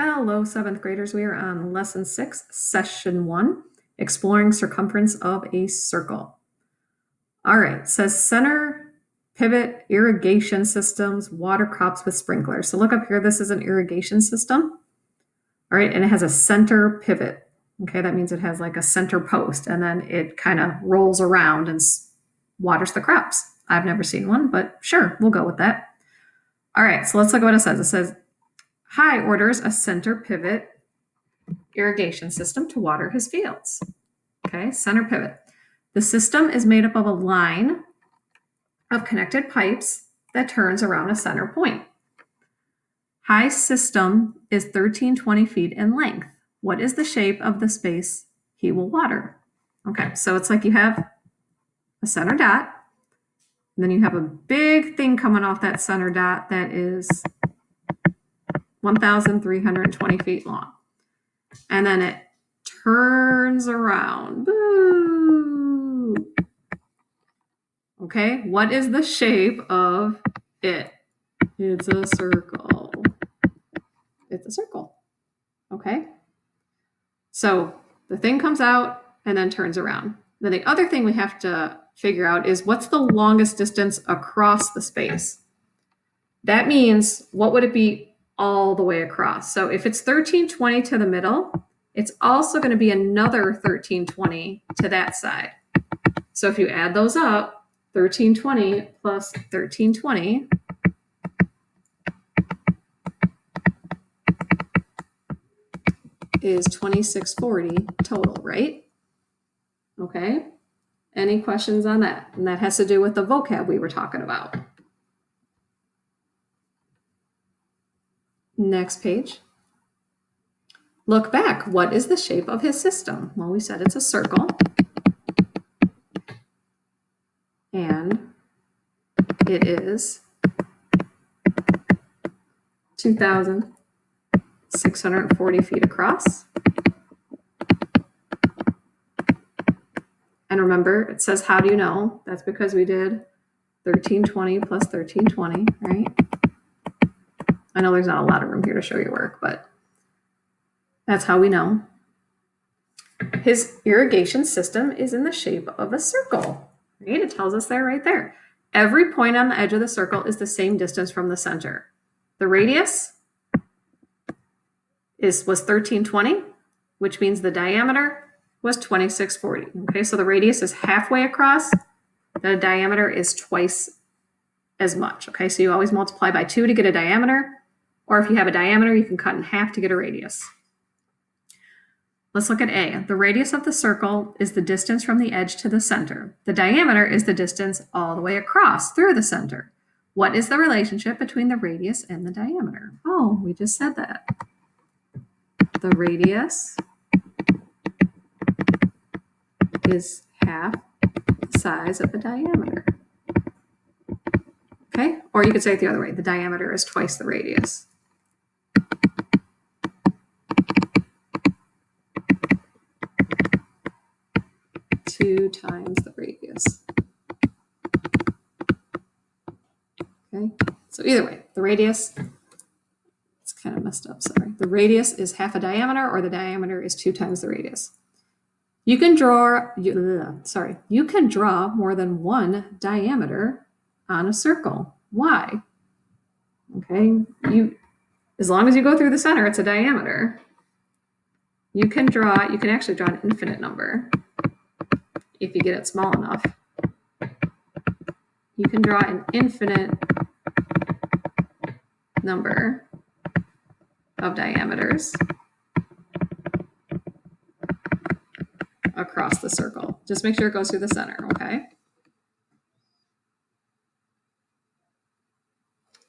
Hello, 7th graders. We are on lesson 6, session 1, exploring circumference of a circle. All right, it says center pivot irrigation systems, water crops with sprinklers. So look up here, this is an irrigation system. All right, and it has a center pivot. Okay, that means it has like a center post and then it kind of rolls around and waters the crops. I've never seen one, but sure, we'll go with that. All right, so let's look at what it says. It says, High orders a center pivot irrigation system to water his fields. Okay, center pivot. The system is made up of a line of connected pipes that turns around a center point. High's system is 1320 feet in length. What is the shape of the space he will water? Okay, so it's like you have a center dot, and then you have a big thing coming off that center dot that is 1,320 feet long. And then it turns around. Boo! Okay, what is the shape of it? It's a circle. It's a circle. Okay, so the thing comes out and then turns around. Then the other thing we have to figure out is what's the longest distance across the space? That means what would it be all the way across? So if it's 1320 to the middle, it's also going to be another 1320 to that side. So if you add those up, 1320 plus 1320 is 2640 total, right? Okay. Any questions on that? And that has to do with the vocab we were talking about. Next page. Look back. What is the shape of his system? Well, we said it's a circle. And it is 2,640 feet across. And remember, it says, how do you know? That's because we did 1320 plus 1320, right? I know there's not a lot of room here to show your work, but that's how we know. His irrigation system is in the shape of a circle, right? It tells us there right there. Every point on the edge of the circle is the same distance from the center. The radius was 1320, which means the diameter was 2640. Okay, so the radius is halfway across. The diameter is twice as much. Okay, so you always multiply by 2 to get a diameter, or if you have a diameter, you can cut in half to get a radius. Let's look at A. The radius of the circle is the distance from the edge to the center. The diameter is the distance all the way across through the center. What is the relationship between the radius and the diameter? Oh, we just said that. The radius is half the size of the diameter. Okay, or you could say it the other way. The diameter is twice the radius. Two times the radius. Okay, so either way, the radius, it's kind of messed up, sorry. The radius is half a diameter, or the diameter is 2 times the radius. You can draw more than one diameter on a circle. Why? Okay, as long as you go through the center, it's a diameter. You can actually draw an infinite number if you get it small enough. You can draw an infinite number of diameters across the circle. Just make sure it goes through the center, okay?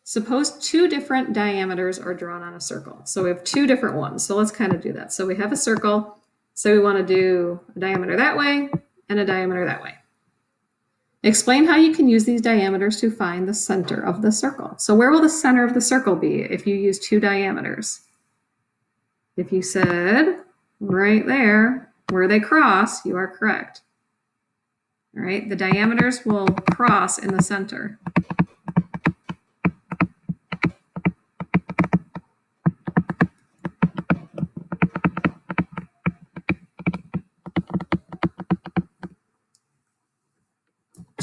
Suppose 2 different diameters are drawn on a circle. So we have 2 different ones. So let's kind of do that. So we have a circle. So we want to do a diameter that way and a diameter that way. Explain how you can use these diameters to find the center of the circle. So where will the center of the circle be if you use 2 diameters? If you said right there, where they cross, you are correct. All right, the diameters will cross in the center.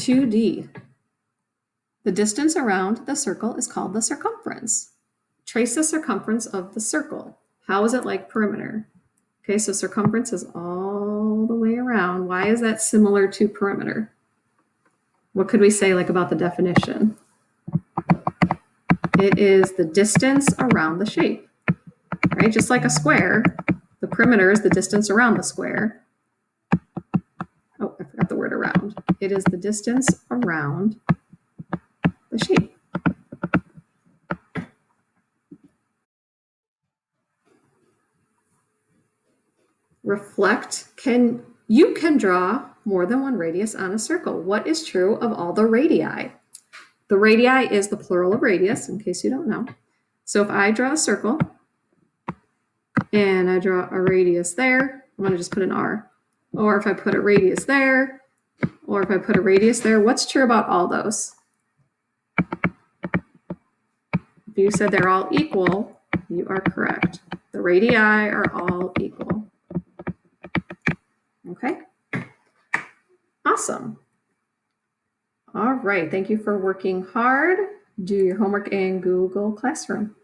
2D. The distance around the circle is called the circumference. Trace the circumference of the circle. How is it like perimeter? Okay, so circumference is all the way around. Why is that similar to perimeter? What could we say like about the definition? It is the distance around the shape, right? Just like a square, the perimeter is the distance around the square. Oh, I forgot the word around. It is the distance around the shape. Reflect. You can draw more than one radius on a circle. What is true of all the radii? The radii is the plural of radius, in case you don't know. So if I draw a circle and I draw a radius there, I'm going to just put an R. Or if I put a radius there, or if I put a radius there, what's true about all those? If you said they're all equal, you are correct. The radii are all equal. Okay? Awesome. All right, thank you for working hard. Do your homework in Google Classroom.